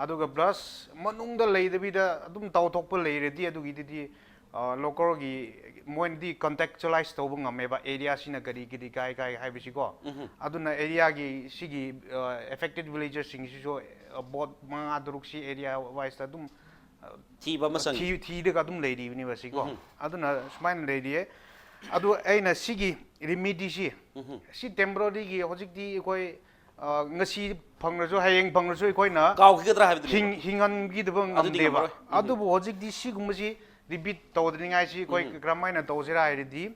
ꯑꯗꯨꯒ ꯄ꯭ꯂꯁ ꯃꯅꯨꯡꯗ ꯂꯩꯗꯕꯤꯗ ꯑꯗꯨꯝ ꯇꯧꯊꯣꯛꯄ ꯂꯩꯔꯗꯤ ꯑꯗꯨꯒꯤꯗꯨꯗꯤ ꯂꯣꯀꯦꯜꯒꯤ ꯃꯣꯏꯅꯗꯤ ꯀꯟꯇꯦꯛꯆꯨꯑꯦꯂꯥꯏꯖ ꯇꯧꯕ ꯉꯝꯃꯦꯕ ꯑꯦꯔꯤꯌꯥꯁꯤꯅ ꯀꯔꯤ ꯀꯥꯏ ꯍꯥꯏꯕꯁꯤꯀꯣ ꯑꯗꯨꯅ ꯑꯦꯔꯤꯌꯥꯒꯤ ꯁꯤꯒꯤ ꯑꯦꯐꯦꯛꯇꯦꯗ ꯚꯤꯂꯦꯖꯔꯁꯤꯡꯁꯤꯁꯨ ꯕꯣꯠ 5-6ꯁꯤ ꯑꯦꯔꯤꯌꯥ ꯋꯥꯏꯁꯇ ꯑꯗꯨꯝꯊꯤꯗꯒ ꯑꯗꯨꯝ ꯂꯩꯔꯤꯕꯅꯦꯕ ꯁꯤꯀꯣ ꯑꯗꯨꯅ ꯁꯨꯃꯥꯏꯅ ꯂꯩꯔꯤꯌꯦ ꯑꯗꯨ ꯑꯩꯅ ꯁꯤꯒꯤ ꯔꯤꯃꯤꯗꯤꯁꯤ ꯁꯤ ꯇꯦꯝꯄꯣꯔꯔꯤꯒꯤ ꯍꯧꯖꯤꯛꯇꯤ ꯑꯩꯈꯣꯏ ngasi phangnasu hayeng phangnasu ikoina Kau kira habis hingan gi debang amdeba adu hojik di sigumasi repeat tawdringai si koi gramaina tawsira hairidi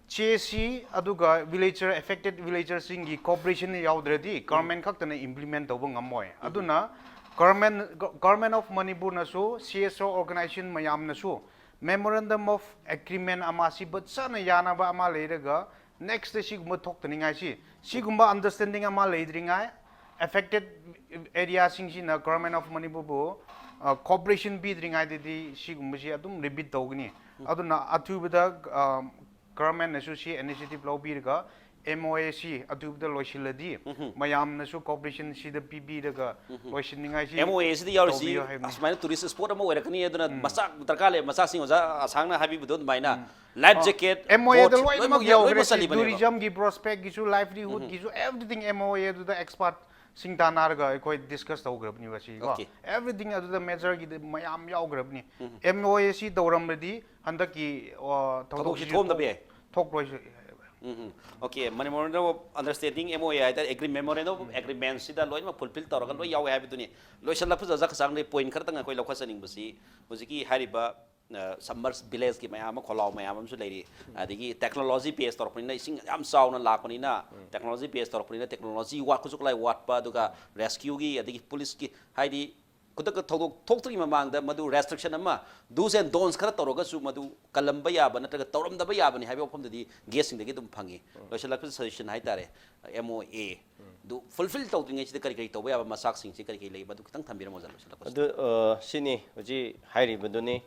chesi aduga villager affected villagers singi cooperation yaudredi government khaktana implement tawba ngamoy aduna government of Manipur nasu CSO organization mayam nasu memorandum of agreement amasi batsana yanaba ama leiraga next siguma thoktaningai si sigumba understanding ama leidringai affected area singina government of Manipur bu cooperation bidringai di sigumasi adum repeat tawgni aduna athubada government nasu si initiative lobirga MOAC atubda loisiladi mayam nasu cooperation si the PB daga loisiningai si MOA is the Yorsi asmana tourist sport mo wera kani aduna masak tarkale masak sing oja asangna habi budon maina life jacket MOA the loi mak yogre tourism gi prospect gisu livelihood gisu everything MOA to the expert sing tanarga koi discuss tawgrabni wasi ko everything adu the major gi mayam yograbni MOAC dawramdi handaki thok thom da be thok loi Okay, memorandum of understanding MOA that agreement memorandum of agreement sida loi ma fulfill tawraga loi yaw habi duni loi sala phuza jak sang le point khartanga koi lokha saning basi hojiki hariba summers village ki mayam kholaw mayam am su leiri adigi technology base torpani na ising am sauna lakpani na technology base torpani na technology wat khusuk lai wat pa duga rescue gi adigi police ki haidi kutak thoktri mamang madu restriction ama do's and don'ts khara toroga su madu kalamba yaba natraga toram daba yaba ni habi opam dadi guessing dagi dum phangi loisala suggestion hai tare MOA do fulfill tawdingai chi kari kari tawba yaba masak sing chi kari kari lei badu kitang thambira mo jalo adu sini hoji hairi baduni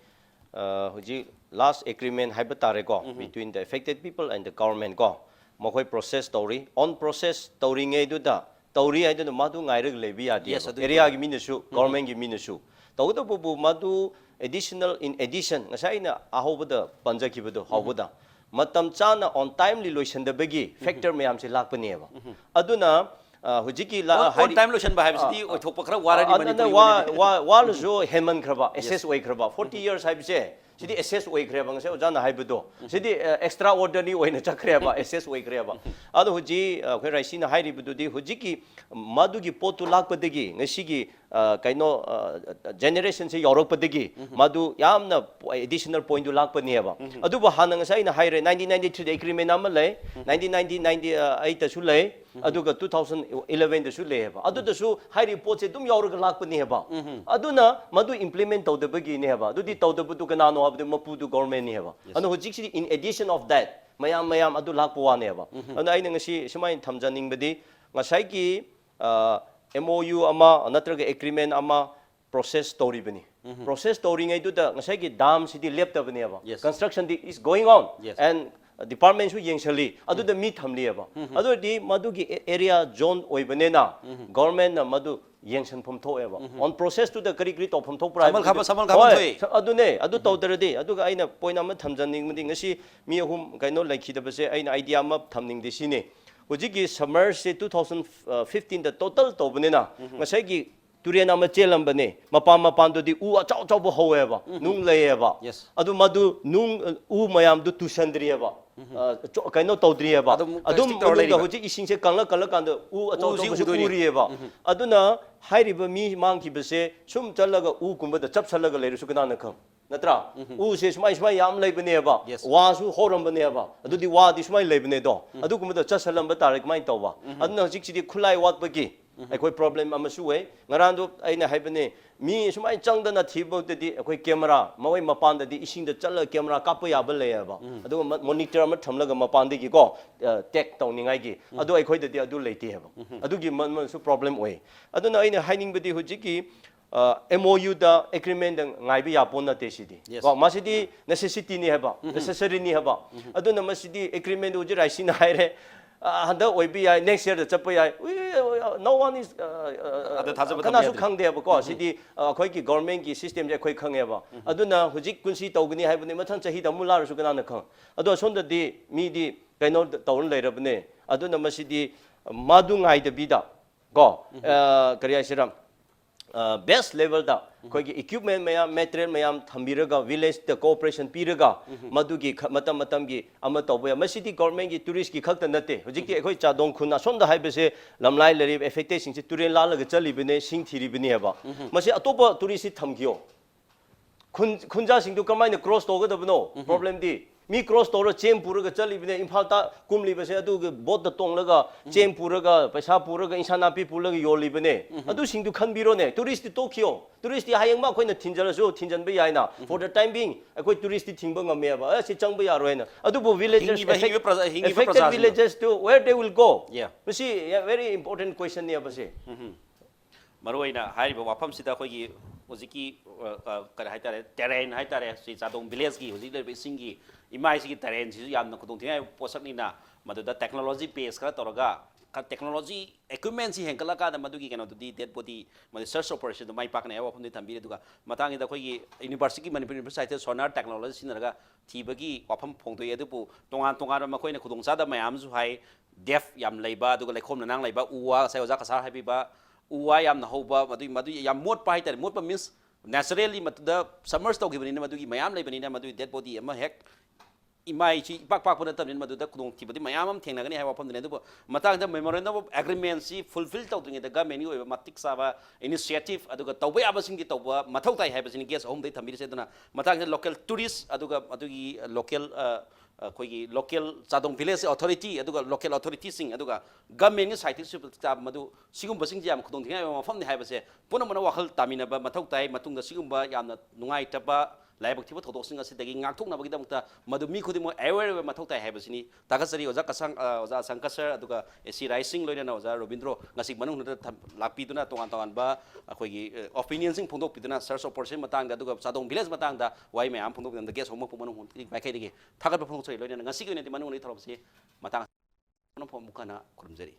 hoji last agreement haiba tare ko between the affected people and the government ko mokoi process story on process story ngai du da Tauri I don't know Madu Nairag Levia, yes, area Minasu, government Minasu. Tauda Bubu Madu additional in addition, Nasaina Ahoboda, Panjakibudo, Hoboda. Matam Chana on timely lotion the begi, factor mayam si lakpaneva. Aduna Hujiki la on time lotion by Habsi or Topakra Waradi Walazo Heman Kraba, SS Way Kraba, 40 years I say. Sidi SS way kreba ngase ojana haibudo sidi extraordinary way na chakreba SS way kreba adu huji khoi raisina hairi bududi hujiki madugi potu lakpadegi ngasigi kaino generation se europadegi madu yamna additional point du lakpanieba aduba hanang sai na haire 1993 agreement amale 1998 su le aduga 2011 su leba aduda su hairi potse dum yaurga lakpanieba aduna madu implement tawdebagi neba adudi tawdebudu kanano abdu mapudu government neba anu hujiki in addition of that mayam adu lakpwa neba anu aina ngasi sumai thamjaning bedi ngasai ki MOU ama natraga agreement ama process story bani process story ngai du da ngasai ki dam city left bani aba construction is going on and department su yengsali adu da mi thamli aba adu di madu ki area zone oi bane na government na madu yengsan phom tho eba on process to the kari kari to phom tho pra samal khaba thoi adu ne adu tawdaradi adu ga aina point ama thamjaning madi ngasi mi ahum kaino laikhi da base aina idea ma thamning de sine hujiki summer se 2015 the total to banena ngasai gi turian ama chelam bane mapan do di u achau chau bo hoeba nung leeba adu madu nung u mayam du tusandri eba kaino tawdri eba adum ga huji ising se kala kan u achau chau bo uri eba aduna hairiba mi mangki base sum chalaga u kumba da chap salaga leiru su kana na kham natra u se smai yam leibane ba wa su horam bane ba adu di wa di smai leibane do adu kumba da chasalam ba tarik mai tawba aduna hojik sidi khulai wat bagi ai problem ama su we ngarandu aina haibane mi smai changdana thibo de ai camera mawai mapan da di ising da chala camera kapa ya ba le ba adu monitor ma thamlaga mapan de gi ko tech tawningai gi adu ai khoi de adu leite ba adu gi man su problem we aduna aina haining badi hojiki MOU da agreement ngai bi yapon na te sidi ko masidi necessity ni haba necessary ni haba aduna masidi agreement uji raisi na haire handa oi bi next year da chapa ya no one is kana su khang de ba ko sidi khoi ki government ki system je khoi khang ba aduna hujik kunsi tawgni haibani mathang chahi da mular su kana na khang adu sonda di mi di kaino tawun leirabne aduna masidi madu ngai da bi da ko kariya siram best level da koi equipment mayam material mayam thambiraga village the cooperation piraga madugi matam matam gi ama tawba masidi government gi tourist gi khakta nate hojiki ekhoi chadong khuna sonda haibese lamlai lerib affected sing turen lalaga chalibene sing thiribene haba masi atopa tourist thamgio khunja sing du kamaina cross togadabno problem di mi cross toro chem puraga chalibine imphal ta kumli base adu bot da tonglaga chem puraga paisa puraga insana pi pulaga yolibene adu sing du khanbiro ne tourist tokyo tourist hayang ma khoina thinjarasu thinjan ba yaina for the time being akoi tourist thingba ngame ba si changba yaro hena adu bo villagers affected villages to where they will go see very important question ne base maroina hariba wafam sida khoi gi hojiki kar haitare terrain haitare si chadong village gi hojik le singi imai si terrain si yamna khudong thingai posak ni na maduda technology base kara toraga technology equipment si henkala ka da madugi keno di dead body madu search operation mai pakne wa phumdi thambi duga matangi da khoi gi university manipur university sonar technology sinaraga thibagi wafam phongdoi adupu tongan tongan ma khoina khudong sa da mayam su hai def yam leiba duga lekhom na nang leiba uwa sai oja kasar habiba uwa yam na hoba madu yam mot pa haitare mot pa means naturally matuda submerged togibani madugi mayam leibani na madu dead body ama hek imai chi pak pak puna tamni maduda kudong thibadi mayam am thengna gani hawa phamdine du matang da memorandum of agreement si fulfill tawdinge da government oi matik saba initiative aduga tawba abasing gi tawba mathau tai haibasini guest home dai thambi se duna matang da local tourist aduga adugi local khoigi local chadong village authority aduga local authority sing aduga government ni site su ta madu sigum basing jam khudong thingai mafam ni haibase puna mana wakhal tamina ba mathau tai matung da sigum ba yamna nungai taba laibak thiba thodok sing asi dagi ngakthok na bagi damta madu mi khudi mo aware mathau tai haibasini tagasari oja kasang oja Ashang Kashar aduga AC rising loina na oja Robindro ngasik manung na lakpi duna tongan tongan ba khoigi opinion sing phondok piduna search operation matang da aduga chadong village matang da wai me am phondok da guest home pu manung hun bai kai digi thagat ba phondok choi loina ngasik ne manung ni tholop si matang phom mukana kurumjari